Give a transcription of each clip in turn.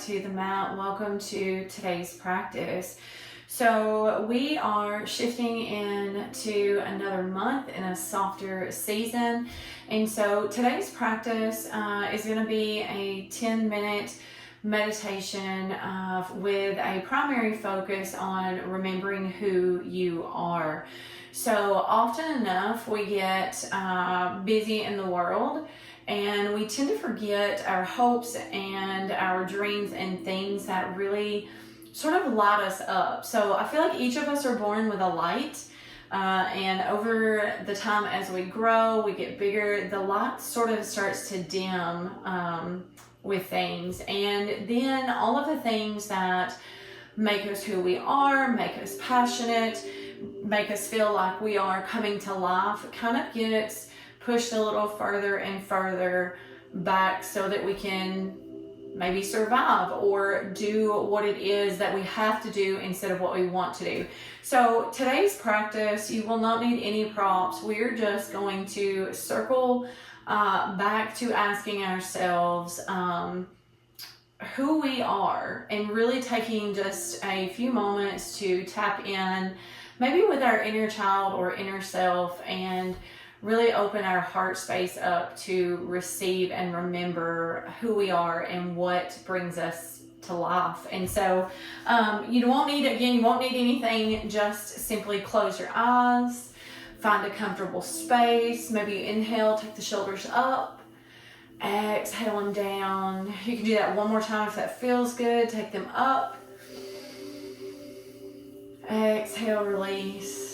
to the mat. Welcome to today's practice. So we are shifting into another month in a softer season. And so today's practice is going to be a 10-minute meditation with a primary focus on remembering who you are. So often enough we get busy in the world, and we tend to forget our hopes and our dreams and things that really sort of light us up. So I feel like each of us are born with a light, and over the time as we grow, we get bigger, the light sort of starts to dim with things. And then all of the things that make us who we are, make us passionate, make us feel like we are coming to life, kind of gets pushed a little further and further back so that we can maybe survive or do what it is that we have to do instead of what we want to do. So today's practice, you will not need any props. We're just going to circle back to asking ourselves who we are, and really taking just a few moments to tap in maybe with our inner child or inner self, and really open our heart space up to receive and remember who we are and what brings us to life. And so you won't need anything. Just simply close your eyes, find a comfortable space. Maybe you inhale, take the shoulders up, exhale them down. You can do that one more time if that feels good. Take them up, exhale, release.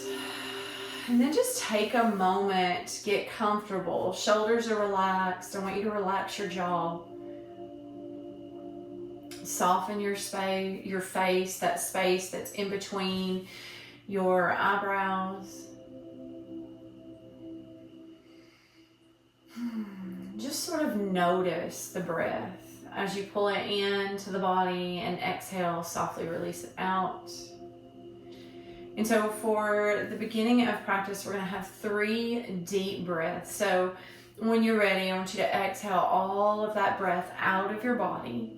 And then just take a moment, get comfortable. Shoulders are relaxed. I want you to relax your jaw. Soften your face, that space that's in between your eyebrows. Just sort of notice the breath as you pull it into the body, and exhale, softly release it out. And so for the beginning of practice, we're going to have 3 deep breaths. So when you're ready, I want you to exhale all of that breath out of your body.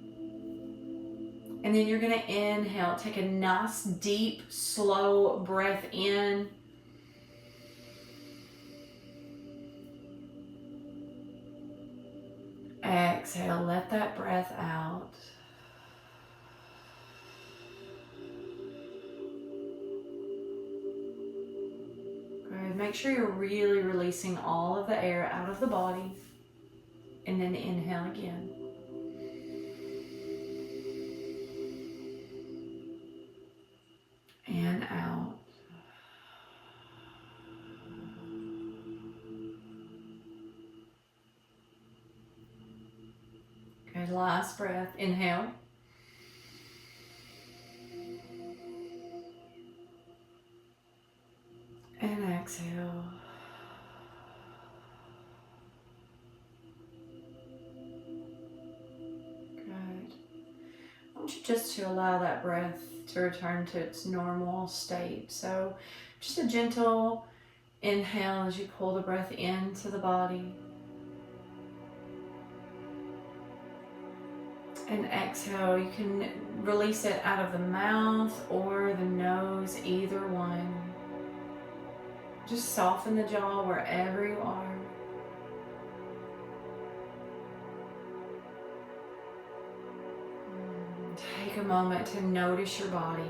And then you're going to inhale. Take a nice, deep, slow breath in. Exhale, let that breath out. Make sure you're really releasing all of the air out of the body, and then inhale again. And out. Good, last breath. Inhale. And exhale. Good. I want you just to allow that breath to return to its normal state. So just a gentle inhale as you pull the breath into the body. And exhale, you can release it out of the mouth or the nose, either one. Just soften the jaw wherever you are. Take a moment to notice your body.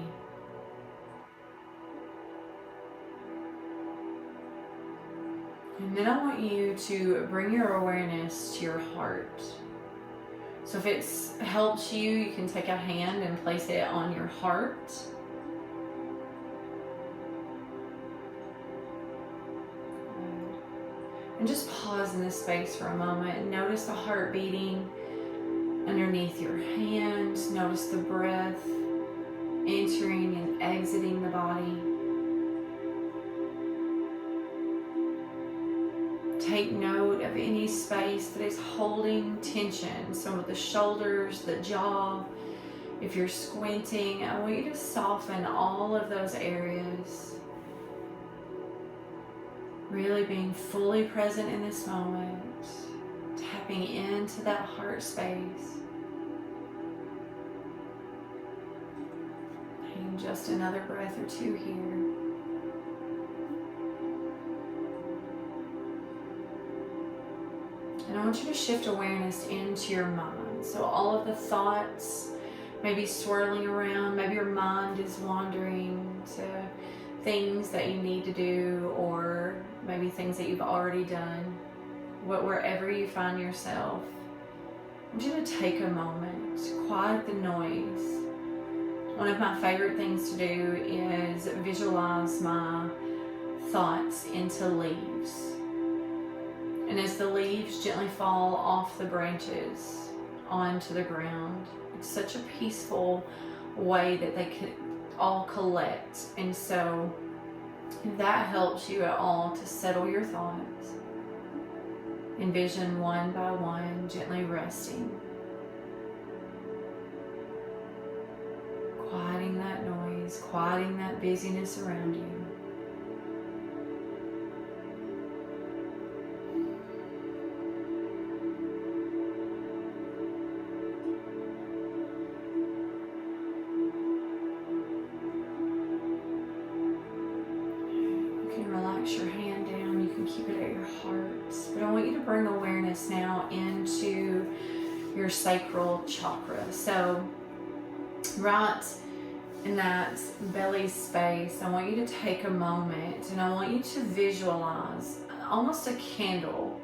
And then I want you to bring your awareness to your heart. So if it helps you, you can take a hand and place it on your heart. And just pause in this space for a moment and notice the heart beating underneath your hands. Notice the breath entering and exiting the body. Take note of any space that is holding tension. So with the shoulders, the jaw, if you're squinting, I want you to soften all of those areas. Really being fully present in this moment, tapping into that heart space. just another breath or two here. And I want you to shift awareness into your mind. So all of the thoughts may be swirling around. Maybe your mind is wandering to things that you need to do, or maybe things that you've already done. Wherever you find yourself, I want you to take a moment, quiet the noise. One of my favorite things to do is visualize my thoughts into leaves. And as the leaves gently fall off the branches onto the ground, it's such a peaceful way that they can all collect. And so if that helps you at all to settle your thoughts, envision one by one gently resting, quieting that noise, quieting that busyness around you. Relax your hand down. You can keep it at your heart. But I want you to bring awareness now into your sacral chakra. So right in that belly space, I want you to take a moment and I want you to visualize almost a candle.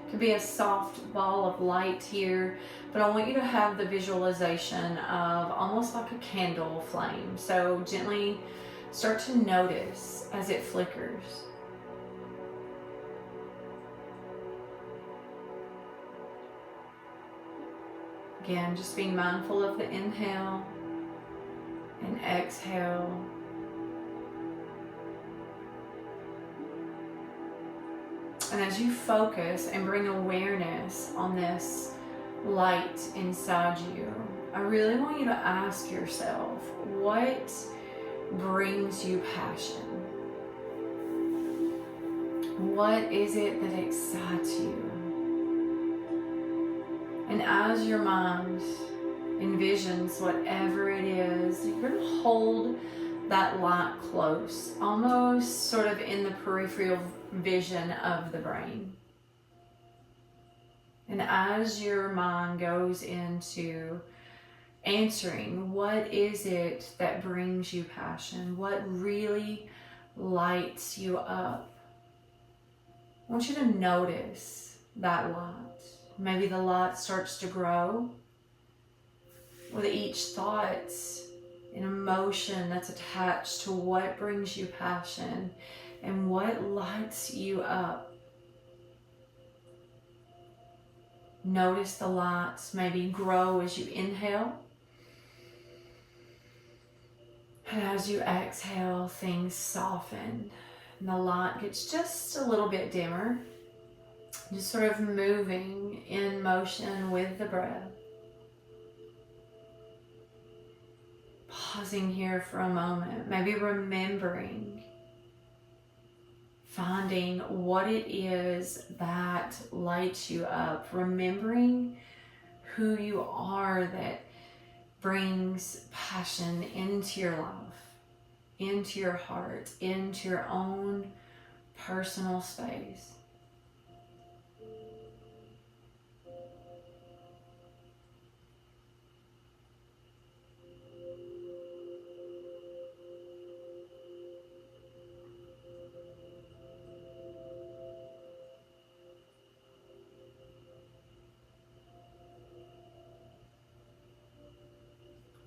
It could be a soft ball of light here, but I want you to have the visualization of almost like a candle flame. So gently start to notice as it flickers. Again, just being mindful of the inhale and exhale. And as you focus and bring awareness on this light inside you, I really want you to ask yourself, what brings you passion? What is it that excites you? And as your mind envisions whatever it is, you're going to hold that light close, almost sort of in the peripheral vision of the brain. And as your mind goes into answering, what is it that brings you passion? What really lights you up? I want you to notice that light. Maybe the light starts to grow with each thought, an emotion that's attached to what brings you passion and what lights you up. Notice the lights maybe grow as you inhale. And as you exhale, things soften and the light gets just a little bit dimmer. Just sort of moving in motion with the breath. Pausing here for a moment, maybe remembering, finding what it is that lights you up, remembering who you are that brings passion into your life, into your heart, into your own personal space.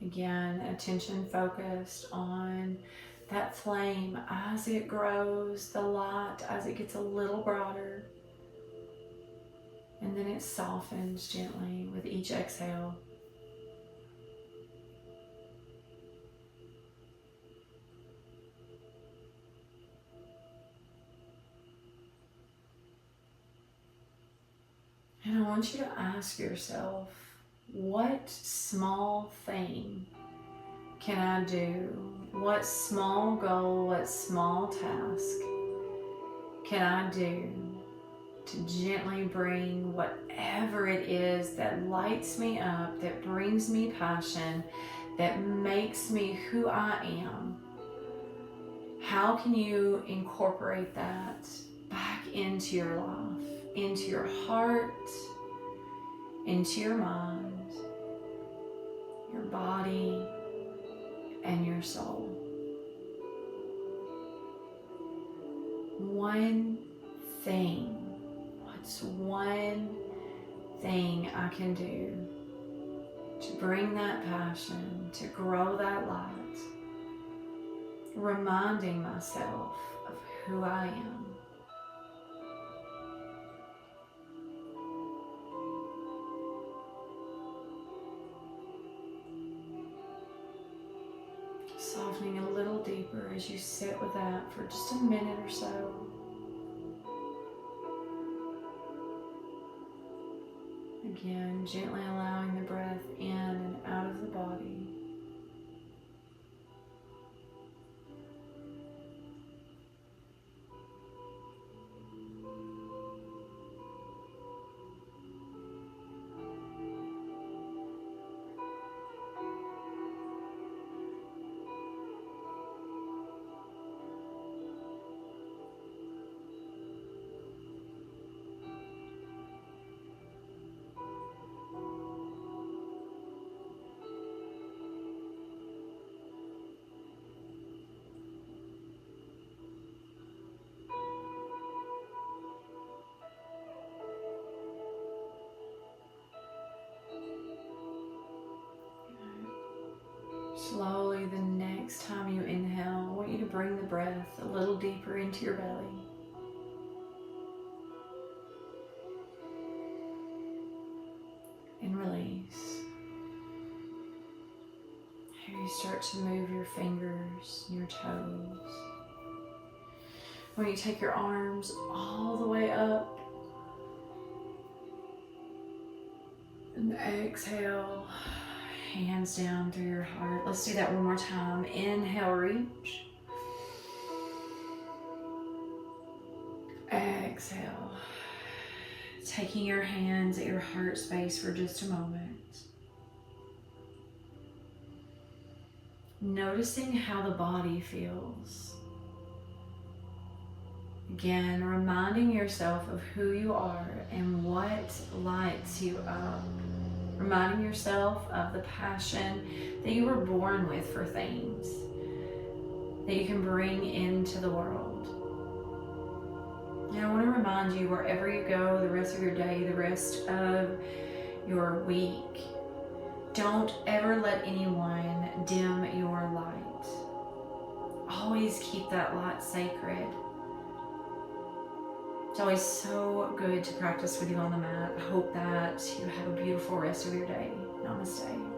Again, attention focused on that flame as it grows, the light as it gets a little broader, and then it softens gently with each exhale. And I want you to ask yourself, what small thing can I do? What small goal, what small task can I do to gently bring whatever it is that lights me up, that brings me passion, that makes me who I am, how can you incorporate that back into your life, into your heart, into your mind, your body, and your soul? One thing. What's one thing I can do to bring that passion, to grow that light, reminding myself of who I am? Softening a little deeper as you sit with that for just a minute or so. Again, gently allowing the breath in and out of the body. Slowly, the next time you inhale, I want you to bring the breath a little deeper into your belly. And release. Here you start to move your fingers, your toes. When you take your arms all the way up and exhale, hands down through your heart. Let's do that one more time. Inhale, reach. Exhale. Taking your hands at your heart space for just a moment. Noticing how the body feels. Again, reminding yourself of who you are and what lights you up. Reminding yourself of the passion that you were born with for things that you can bring into the world. And I want to remind you, wherever you go the rest of your day, the rest of your week, don't ever let anyone dim your light. Always keep that light sacred. It's always so good to practice with you on the mat. I hope that you have a beautiful rest of your day. Namaste.